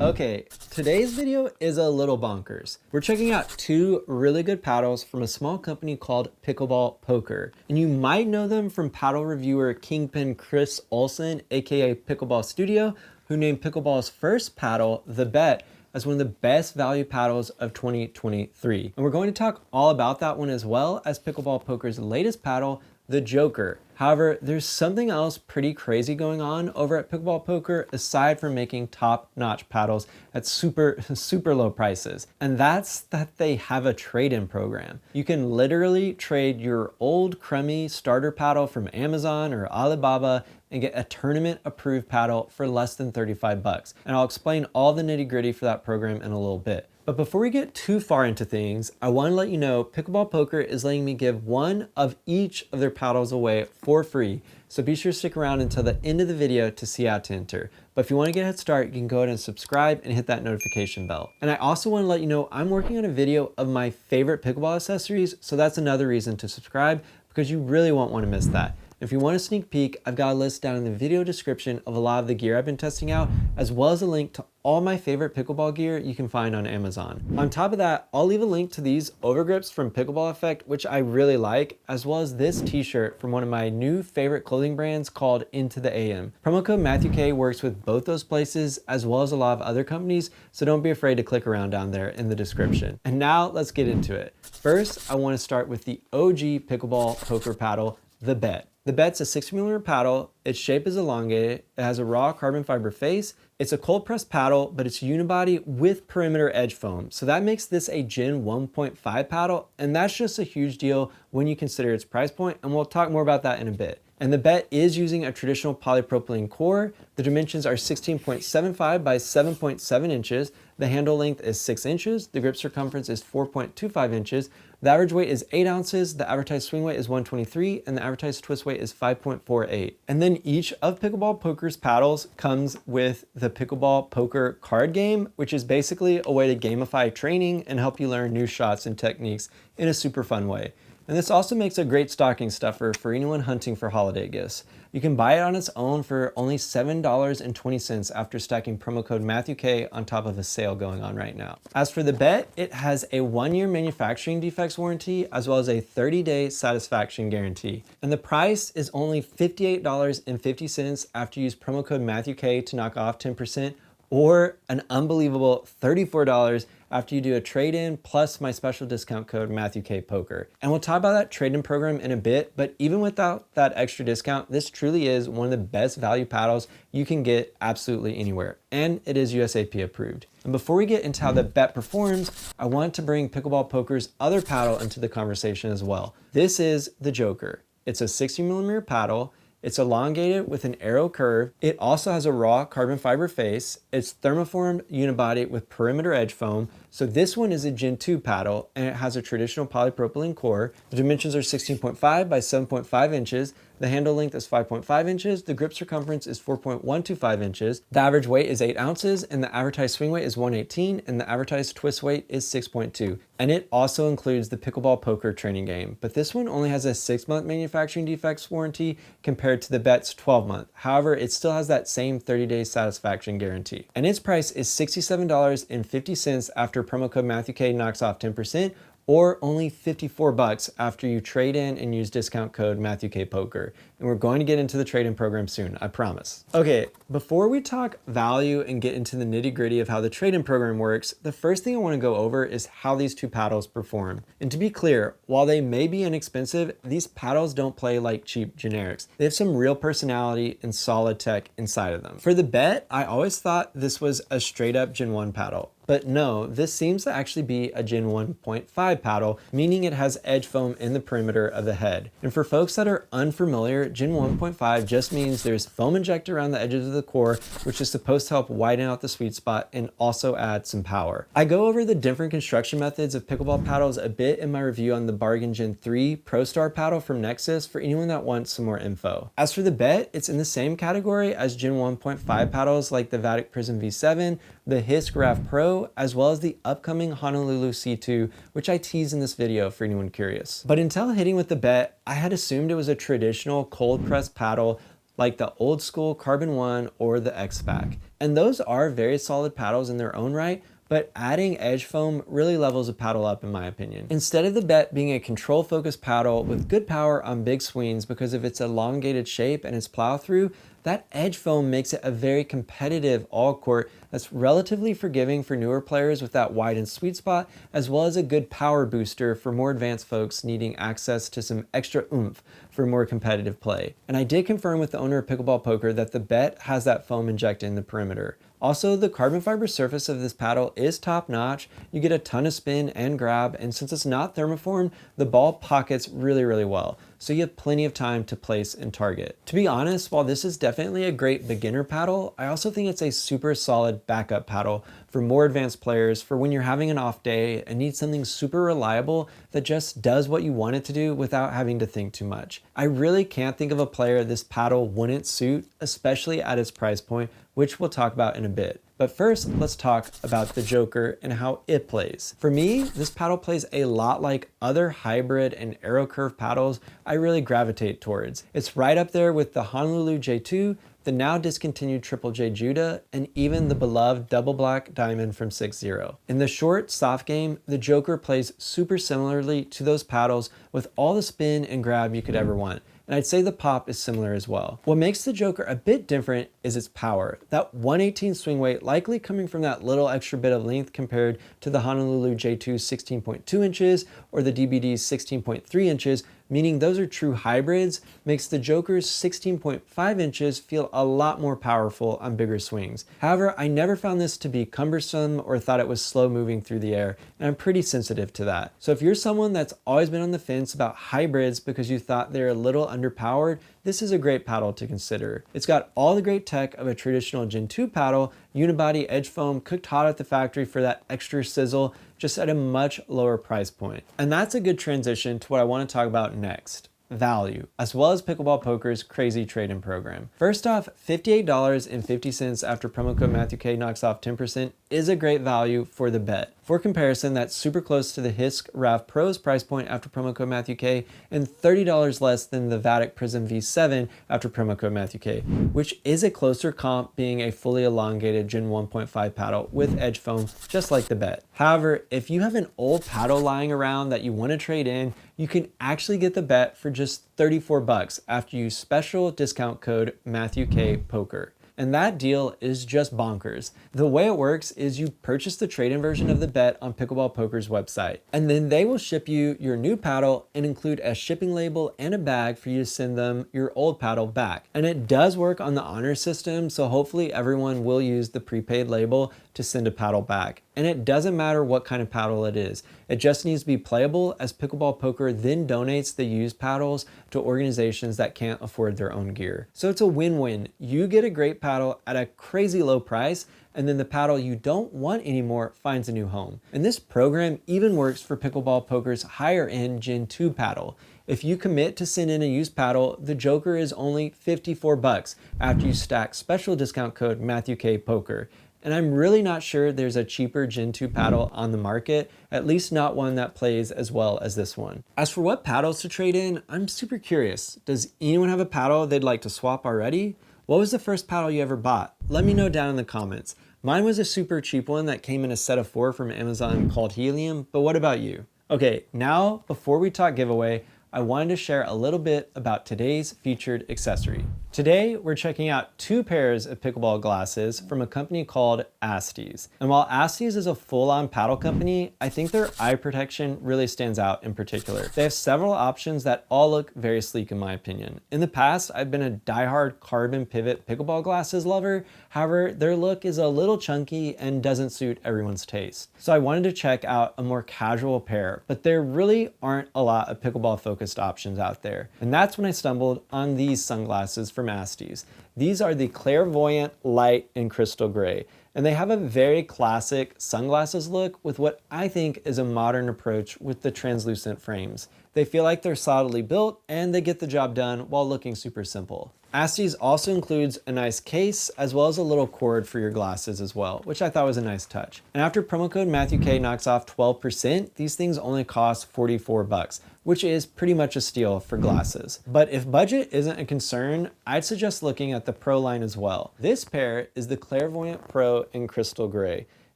Okay, today's video is a little bonkers. We're checking out two really good paddles from a small company called Pickleball Poker. And you might know them from paddle reviewer Kingpin Chris Olsen, aka Pickleball Studio, who named Pickleball's first paddle, TheBet, as one of the best value paddles of 2023. And we're going to talk all about that one as well as Pickleball Poker's latest paddle, the Joker. However, there's something else pretty crazy going on over at Pickleball Poker aside from making top-notch paddles at super low prices. And that's that they have a trade-in program. You can literally trade your old crummy starter paddle from Amazon or Alibaba and get a tournament approved paddle for less than 35 bucks. And I'll explain all the nitty-gritty for that program in a little bit. But before we get too far into things, I want to let you know Pickleball Poker is letting me give one of each of their paddles away for free. So be sure to stick around until the end of the video to see how to enter. But if you want to get a head start, you can go ahead and subscribe and hit that notification bell. And I also want to let you know I'm working on a video of my favorite pickleball accessories, so that's another reason to subscribe because you really won't want to miss that. If you want a sneak peek, I've got a list down in the video description of a lot of the gear I've been testing out, as well as a link to all my favorite pickleball gear you can find on Amazon. On top of that, I'll leave a link to these overgrips from Pickleball Effect, which I really like, as well as this t-shirt from one of my new favorite clothing brands called Into the AM. Promo code Matthew K works with both those places, as well as a lot of other companies, so don't be afraid to click around down there in the description. And now let's get into it. First, I want to start with the OG Pickleball Poker paddle, TheBet. TheBet's a 60mm paddle. Its shape is elongated. It has a raw carbon fiber face. It's a cold press paddle, but it's unibody with perimeter edge foam. So that makes this a Gen 1.5 paddle, and that's just a huge deal when you consider its price point, and we'll talk more about that in a bit. And TheBet is using a traditional polypropylene core. The dimensions are 16.75 by 7.7 inches. The handle length is 6 inches. The grip circumference is 4.25 inches. The average weight is 8 ounces. The advertised swing weight is 123, and the advertised twist weight is 5.48. And then each of Pickleball Poker's paddles comes with the Pickleball Poker card game, which is basically a way to gamify training and help you learn new shots and techniques in a super fun way. And this also makes a great stocking stuffer for anyone hunting for holiday gifts. You can buy it on its own for only $7.20 after stacking promo code MatthewK on top of a sale going on right now. As for TheBet, it has a 1-year manufacturing defects warranty as well as a 30-day satisfaction guarantee. And the price is only $58.50 after you use promo code MatthewK to knock off 10%, or an unbelievable $34 after you do a trade-in plus my special discount code MatthewKPoker. And we'll talk about that trade-in program in a bit, but even without that extra discount, this truly is one of the best value paddles you can get absolutely anywhere. And it is USAP approved. And before we get into how TheBet performs, I want to bring Pickleball Poker's other paddle into the conversation as well. This is the Joker. It's a 60mm paddle. It's elongated with an arrow curve. It also has a raw carbon fiber face. It's thermoformed unibody with perimeter edge foam. So this one is a Gen 2 paddle, and it has a traditional polypropylene core. The dimensions are 16.5 by 7.5 inches. The handle length is 5.5 inches. The grip circumference is 4.125 inches. The average weight is 8 ounces, and the advertised swing weight is 118, and the advertised twist weight is 6.2. And it also includes the Pickleball Poker training game, but this one only has a 6-month manufacturing defects warranty compared to TheBet's 12-month. However, it still has that same 30-day satisfaction guarantee. And its price is $67.50 after promo code MatthewK knocks off 10%, or only 54 bucks after you trade in and use discount code MatthewKPoker. And we're going to get into the trade-in program soon, I promise. Okay, before we talk value and get into the nitty-gritty of how the trade-in program works, the first thing I want to go over is how these two paddles perform. And to be clear, while they may be inexpensive, these paddles don't play like cheap generics. They have some real personality and solid tech inside of them. For TheBet, I always thought this was a straight-up Gen 1 paddle. But no, this seems to actually be a Gen 1.5 paddle, meaning it has edge foam in the perimeter of the head. And for folks that are unfamiliar, Gen 1.5 just means there's foam injected around the edges of the core, which is supposed to help widen out the sweet spot and also add some power. I go over the different construction methods of pickleball paddles a bit in my review on the Bargain Gen 3 Pro Star paddle from Nexus for anyone that wants some more info. As for TheBet, it's in the same category as Gen 1.5 paddles like the Vatic Prism V7, the Hisk Rav Pro, as well as the upcoming Honolulu C2, which I tease in this video for anyone curious. But until hitting with TheBet, I had assumed it was a traditional cold press paddle like the old school Carbon 1 or the X-Pac. And those are very solid paddles in their own right, but adding edge foam really levels a paddle up in my opinion. Instead of the Bet being a control focused paddle with good power on big swings because of its elongated shape and its plow through, that edge foam makes it a very competitive all court that's relatively forgiving for newer players with that wide and sweet spot, as well as a good power booster for more advanced folks needing access to some extra oomph for more competitive play. And I did confirm with the owner of Pickleball Poker that the Bet has that foam injected in the perimeter. Also, the carbon fiber surface of this paddle is top notch. You get a ton of spin and grab, and since it's not thermoformed, the ball pockets really well. So you have plenty of time to place and target. To be honest, while this is definitely a great beginner paddle, I also think it's a super solid backup paddle for more advanced players for when you're having an off day and need something super reliable that just does what you want it to do without having to think too much. I really can't think of a player this paddle wouldn't suit, especially at its price point, which we'll talk about in a bit. But first, let's talk about the Joker and how it plays. For me, this paddle plays a lot like other hybrid and aero curve paddles I really gravitate towards. It's right up there with the Honolulu J2, the now discontinued Triple J Judah, and even the beloved Double Black Diamond from 6-0. In the short, soft game, the Joker plays super similarly to those paddles with all the spin and grab you could ever want. And I'd say the pop is similar as well. What makes the Joker a bit different is its power. That 118 swing weight likely coming from that little extra bit of length compared to the Honolulu J2's 16.2 inches or the DBD's 16.3 inches, meaning those are true hybrids, makes the Joker's 16.5 inches feel a lot more powerful on bigger swings. However, I never found this to be cumbersome or thought it was slow moving through the air, and I'm pretty sensitive to that. So if you're someone that's always been on the fence about hybrids because you thought they're a little underpowered, this is a great paddle to consider. It's got all the great tech of a traditional Gen 2 paddle, unibody edge foam cooked hot at the factory for that extra sizzle, just at a much lower price point. And that's a good transition to what I want to talk about next. Value, as well as Pickleball Poker's crazy trade-in program. First off, $58.50 after promo code Matthew K knocks off 10% is a great value for the Bet. For comparison, that's super close to the Hisk Rav Pro's price point after promo code Matthew K and $30 less than the Vatic Prism V7 after promo code Matthew K, which is a closer comp being a fully elongated Gen 1.5 paddle with edge foam, just like the Bet. However, if you have an old paddle lying around that you want to trade in, you can actually get the Bet for just 34 bucks after you use special discount code Matthew K Poker. And that deal is just bonkers. The way it works is you purchase the trade-in version of the Bet on Pickleball Poker's website, and then they will ship you your new paddle and include a shipping label and a bag for you to send them your old paddle back. And it does work on the honor system, so hopefully everyone will use the prepaid label to send a paddle back. And it doesn't matter what kind of paddle it is. It just needs to be playable, as Pickleball Poker then donates the used paddles to organizations that can't afford their own gear. So it's a win-win. You get a great paddle at a crazy low price, and then the paddle you don't want anymore finds a new home. And this program even works for Pickleball Poker's higher end Gen 2 paddle. If you commit to send in a used paddle, the Joker is only 54 bucks after you stack special discount code Matthew K Poker. And I'm really not sure there's a cheaper Gen 2 paddle on the market, at least not one that plays as well as this one. As for what paddles to trade in, I'm super curious. Does anyone have a paddle they'd like to swap already? What was the first paddle you ever bought? Let me know down in the comments. Mine was a super cheap one that came in a set of 4 from Amazon called Helium, but what about you? Okay, now before we talk giveaway, I wanted to share a little bit about today's featured accessory. Today, we're checking out 2 pairs of pickleball glasses from a company called Astes. And while Astes is a full-on paddle company, I think their eye protection really stands out in particular. They have several options that all look very sleek in my opinion. In the past, I've been a diehard carbon pivot pickleball glasses lover. However, their look is a little chunky and doesn't suit everyone's taste. So I wanted to check out a more casual pair, but there really aren't a lot of pickleball focused options out there. And that's when I stumbled on these sunglasses from Astes. These are the Clairvoyant Light in Crystal Gray, and they have a very classic sunglasses look with what I think is a modern approach with the translucent frames. They feel like they're solidly built and they get the job done while looking super simple. Astes also includes a nice case as well as a little cord for your glasses as well, which I thought was a nice touch. And after promo code MatthewK knocks off 12%, these things only cost 44 bucks, which is pretty much a steal for glasses. But if budget isn't a concern, I'd suggest looking at the Pro line as well. This pair is the Clairvoyant Pro in Crystal Gray.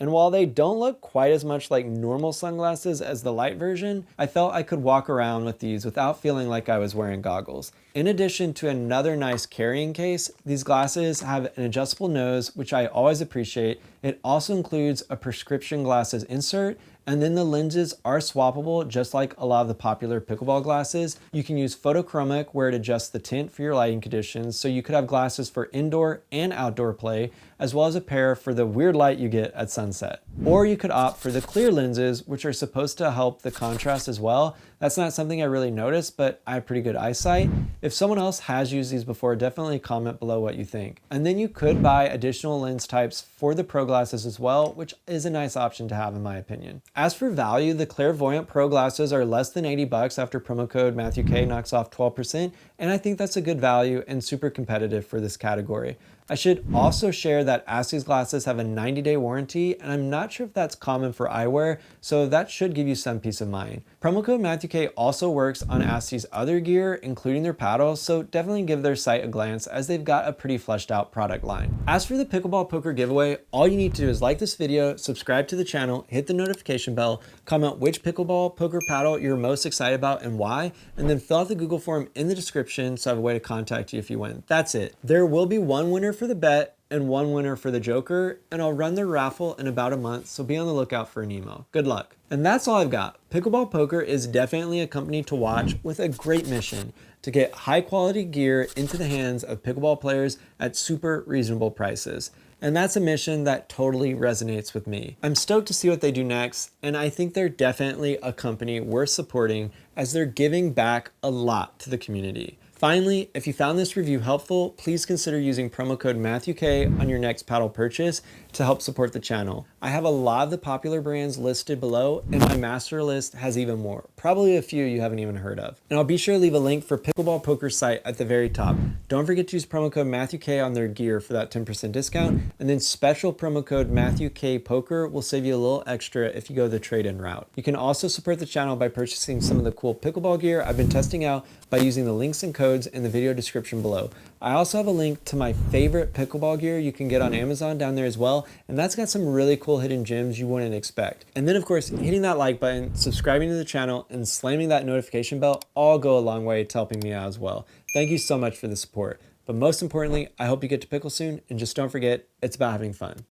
And while they don't look quite as much like normal sunglasses as the light version, I felt I could walk around with these without feeling like I was wearing goggles. In addition to another nice carrying case, these glasses have an adjustable nose, which I always appreciate. It also includes a prescription glasses insert, and then the lenses are swappable just like a lot of the popular pickleball glasses. You can use photochromic where it adjusts the tint for your lighting conditions, so you could have glasses for indoor and outdoor play, as well as a pair for the weird light you get at sunset. Or you could opt for the clear lenses, which are supposed to help the contrast as well. That's not something I really noticed, but I have pretty good eyesight. If someone else has used these before, definitely comment below what you think. And then you could buy additional lens types for the Pro glasses as well, which is a nice option to have in my opinion. As for value, the Clairvoyant Pro glasses are less than 80 bucks after promo code MatthewK knocks off 12%, and I think that's a good value and super competitive for this category. I should also share that Astes glasses have a 90-day warranty, and I'm not sure if that's common for eyewear, so that should give you some peace of mind. Promo code MatthewK also works on Astes' other gear, including their paddles, so definitely give their site a glance as they've got a pretty fleshed out product line. As for the Pickleball Poker giveaway, all you need to do is like this video, subscribe to the channel, hit the notification bell, comment which pickleball poker paddle you're most excited about and why, and then fill out the Google form in the description so I have a way to contact you if you win. That's it. There will be one winner for the bet and one winner for the Joker, and I'll run the raffle in about a month, so be on the lookout for an email. Good luck. And that's all I've got. Pickleball Poker is definitely a company to watch with a great mission to get high quality gear into the hands of pickleball players at super reasonable prices. And that's a mission that totally resonates with me. I'm stoked to see what they do next, and I think they're definitely a company worth supporting as they're giving back a lot to the community. Finally, if you found this review helpful, please consider using promo code MatthewK on your next paddle purchase to help support the channel. I have a lot of the popular brands listed below, and my master list has even more, probably a few you haven't even heard of. And I'll be sure to leave a link for Pickleball Poker's site at the very top. Don't forget to use promo code MatthewK on their gear for that 10% discount, and then special promo code MatthewK will save you a little extra if you go the trade-in route. You can also support the channel by purchasing some of the cool pickleball gear I've been testing out by using the links and codes in the video description below. I also have a link to my favorite pickleball gear you can get on Amazon down there as well, and that's got some really cool hidden gems you wouldn't expect. And then of course, hitting that like button, subscribing to the channel, and slamming that notification bell all go a long way to helping me out as well. Thank you so much for the support. But most importantly, I hope you get to pickle soon, and just don't forget, it's about having fun.